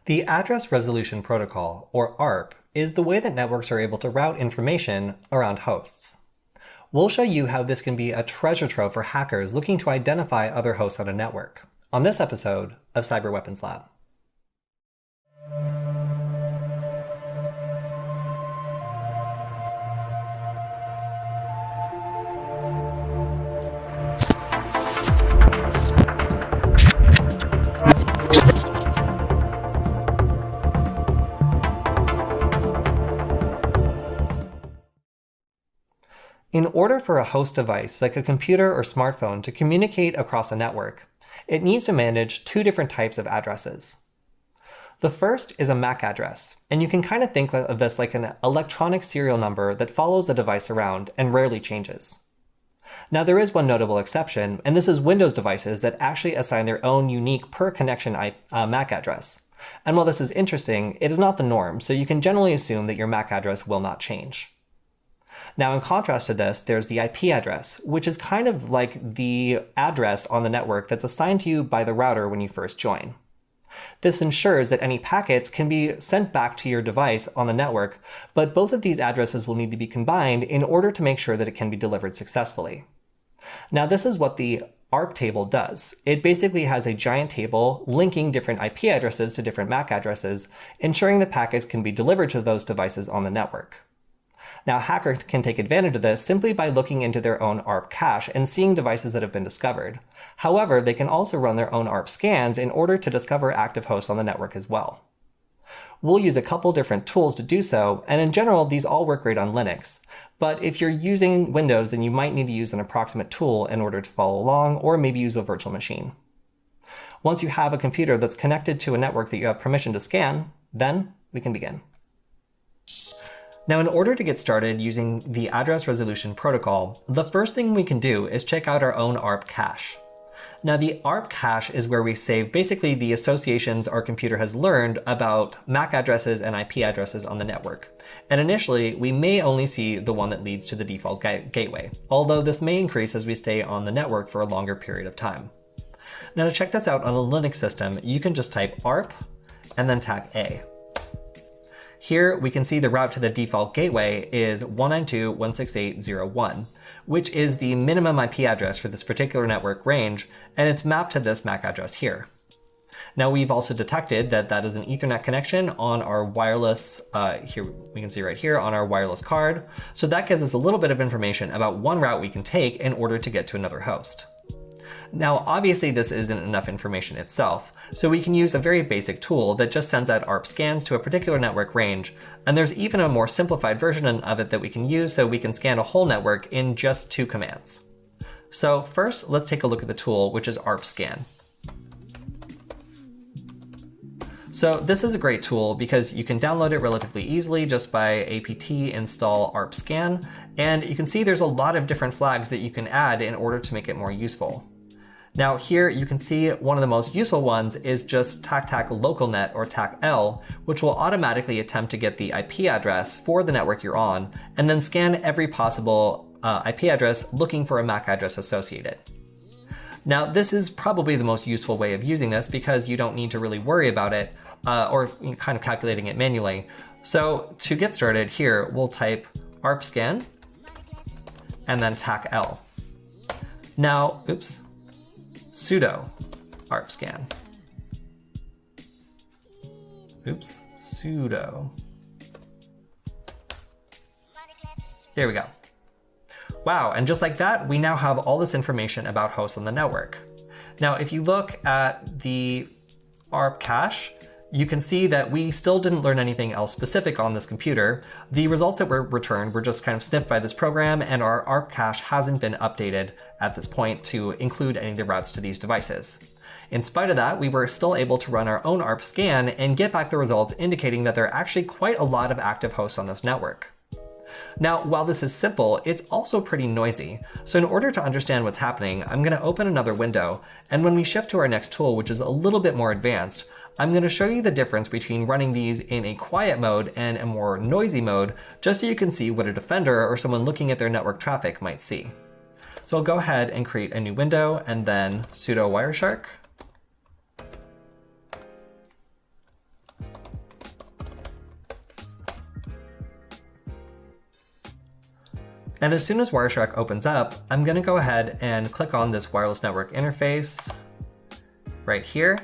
The Address Resolution Protocol, or ARP, is the way that networks are able to route information around hosts. We'll show you how this can be a treasure trove for hackers looking to identify other hosts on a network on this episode of Cyber Weapons Lab. In order for a host device, like a computer or smartphone, to communicate across a network, it needs to manage two different types of addresses. The first is a MAC address, and you can kind of think of this like an electronic serial number that follows a device around and rarely changes. Now, there is one notable exception, and this is Windows devices that actually assign their own unique per-connection MAC address. And while this is interesting, it is not the norm, so you can generally assume that your MAC address will not change. Now, in contrast to this, there's the IP address, which is kind of like the address on the network that's assigned to you by the router when you first join. This ensures that any packets can be sent back to your device on the network, but both of these addresses will need to be combined in order to make sure that it can be delivered successfully. Now, this is what the ARP table does. It basically has a giant table linking different IP addresses to different MAC addresses, ensuring that packets can be delivered to those devices on the network. Now, hackers can take advantage of this simply by looking into their own ARP cache and seeing devices that have been discovered. However, they can also run their own ARP scans in order to discover active hosts on the network as well. We'll use a couple different tools to do so, and in general, these all work great on Linux. But if you're using Windows, then you might need to use an approximate tool in order to follow along, or maybe use a virtual machine. Once you have a computer that's connected to a network that you have permission to scan, then we can begin. Now, in order to get started using the Address Resolution Protocol, the first thing we can do is check out our own ARP cache. Now, the ARP cache is where we save basically the associations our computer has learned about MAC addresses and IP addresses on the network. And initially, we may only see the one that leads to the default gateway, although this may increase as we stay on the network for a longer period of time. Now, to check this out on a Linux system, you can just type ARP and then tag A. Here we can see the route to the default gateway is 192.168.0.1, which is the minimum IP address for this particular network range, and it's mapped to this MAC address here. Now, we've also detected that that is an Ethernet connection on our wireless, here we can see right here on our wireless card. So that gives us a little bit of information about one route we can take in order to get to another host. Now, obviously this isn't enough information itself, so we can use a very basic tool that just sends out ARP scans to a particular network range, and there's even a more simplified version of it that we can use so we can scan a whole network in just 2 commands. So first, let's take a look at the tool, which is ARP scan. So this is a great tool because you can download it relatively easily just by apt install ARP scan, and you can see there's a lot of different flags that you can add in order to make it more useful. Now here you can see one of the most useful ones is just TAC localnet or TAC-L, which will automatically attempt to get the IP address for the network you're on, and then scan every possible IP address looking for a MAC address associated. Now this is probably the most useful way of using this because you don't need to really worry about it or kind of calculating it manually. So to get started here, we'll type ARP scan and then TAC-L. Now, sudo ARP scan. Sudo. There we go. Wow, and just like that, we now have all this information about hosts on the network. Now, if you look at the ARP cache, you can see that we still didn't learn anything else specific on this computer. The results that were returned were just kind of snipped by this program, and our ARP cache hasn't been updated at this point to include any of the routes to these devices. In spite of that, we were still able to run our own ARP scan and get back the results indicating that there are actually quite a lot of active hosts on this network. Now, while this is simple, it's also pretty noisy. So in order to understand what's happening, I'm going to open another window, and when we shift to our next tool, which is a little bit more advanced, I'm going to show you the difference between running these in a quiet mode and a more noisy mode, just so you can see what a defender or someone looking at their network traffic might see. So I'll go ahead and create a new window and then sudo Wireshark. And as soon as Wireshark opens up, I'm going to go ahead and click on this wireless network interface right here,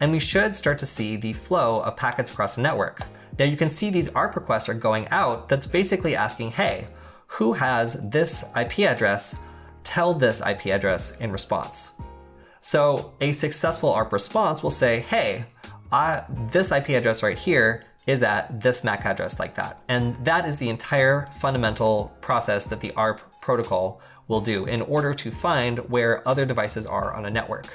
and we should start to see the flow of packets across the network. Now you can see these ARP requests are going out that's basically asking, hey, who has this IP address? Tell this IP address in response. So a successful ARP response will say, hey, this IP address right here is at this MAC address like that. And that is the entire fundamental process that the ARP protocol will do in order to find where other devices are on a network.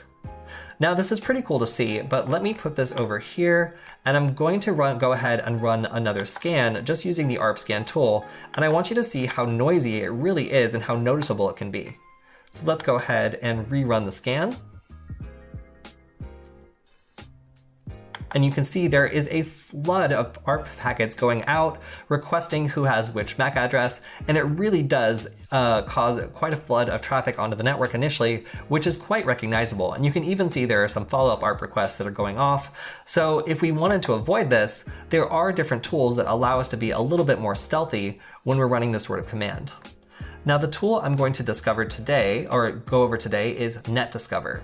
Now this is pretty cool to see, but let me put this over here, and I'm going to go ahead and run another scan just using the ARP scan tool, and I want you to see how noisy it really is and how noticeable it can be. So let's go ahead and rerun the scan. And you can see there is a flood of ARP packets going out, requesting who has which MAC address, and it really does cause quite a flood of traffic onto the network initially, which is quite recognizable. And you can even see there are some follow-up ARP requests that are going off. So if we wanted to avoid this, there are different tools that allow us to be a little bit more stealthy when we're running this sort of command. Now the tool I'm going to discover today, or go over today, is NetDiscover.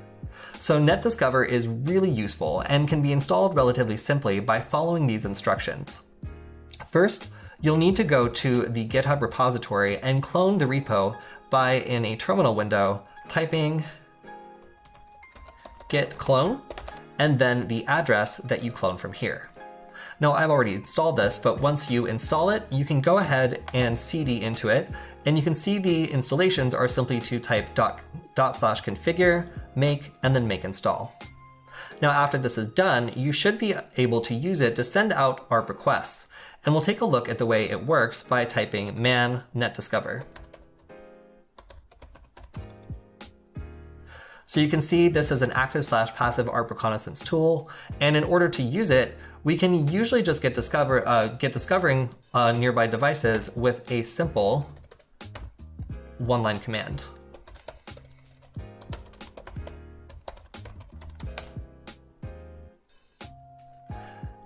So NetDiscover is really useful and can be installed relatively simply by following these instructions. First, you'll need to go to the GitHub repository and clone the repo by, in a terminal window, typing git clone and then the address that you clone from here. Now I've already installed this, but once you install it, you can go ahead and cd into it, and you can see the installations are simply to type /configure, make, and then make install. Now after this is done, you should be able to use it to send out ARP requests, and we'll take a look at the way it works by typing man netdiscover. So you can see this is an active/passive ARP reconnaissance tool, and in order to use it, we can usually just get discovering nearby devices with a simple one-line command.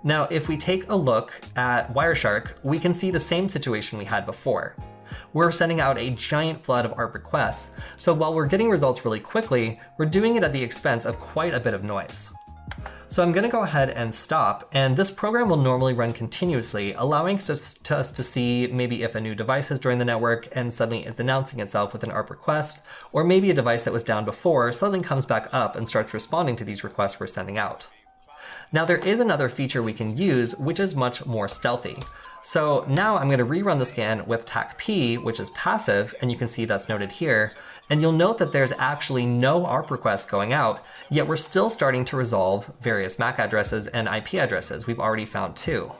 Now, if we take a look at Wireshark, we can see the same situation we had before. We're sending out a giant flood of ARP requests, so while we're getting results really quickly, we're doing it at the expense of quite a bit of noise. So I'm going to go ahead and stop, and this program will normally run continuously, allowing us to see maybe if a new device has joined the network and suddenly is announcing itself with an ARP request, or maybe a device that was down before suddenly comes back up and starts responding to these requests we're sending out. Now there is another feature we can use, which is much more stealthy. So now I'm going to rerun the scan with TAC-P, which is passive, and you can see that's noted here. And you'll note that there's actually no ARP requests going out, yet we're still starting to resolve various MAC addresses and IP addresses. We've already found 2.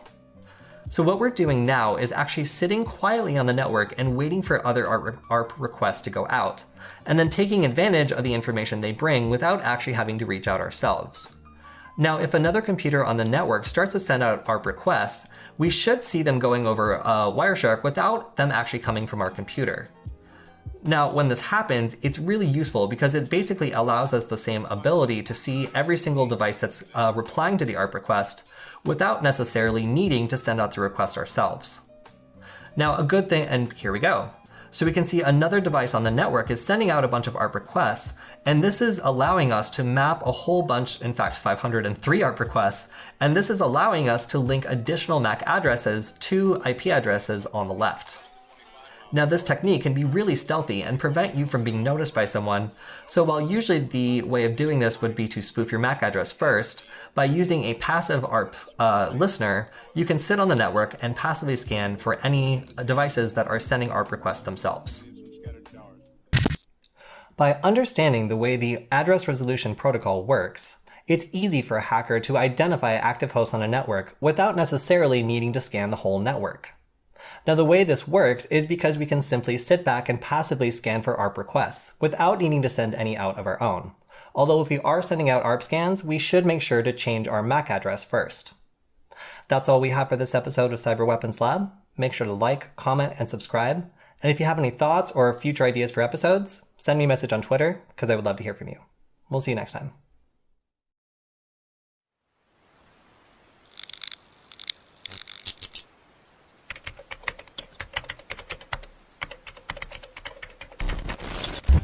So what we're doing now is actually sitting quietly on the network and waiting for other ARP requests to go out, and then taking advantage of the information they bring without actually having to reach out ourselves. Now, if another computer on the network starts to send out ARP requests, we should see them going over Wireshark without them actually coming from our computer. Now, when this happens, it's really useful because it basically allows us the same ability to see every single device that's replying to the ARP request without necessarily needing to send out the request ourselves. Now, a good thing, and here we go. So we can see another device on the network is sending out a bunch of ARP requests, and this is allowing us to map a whole bunch, in fact 503 ARP requests, and this is allowing us to link additional MAC addresses to IP addresses on the left. Now this technique can be really stealthy and prevent you from being noticed by someone, so while usually the way of doing this would be to spoof your MAC address first, by using a passive ARP listener, you can sit on the network and passively scan for any devices that are sending ARP requests themselves. By understanding the way the address resolution protocol works, it's easy for a hacker to identify active hosts on a network without necessarily needing to scan the whole network. Now the way this works is because we can simply sit back and passively scan for ARP requests without needing to send any out of our own. Although if we are sending out ARP scans, we should make sure to change our MAC address first. That's all we have for this episode of Cyber Weapons Lab. Make sure to like, comment, and subscribe. And if you have any thoughts or future ideas for episodes, send me a message on Twitter because I would love to hear from you. We'll see you next time.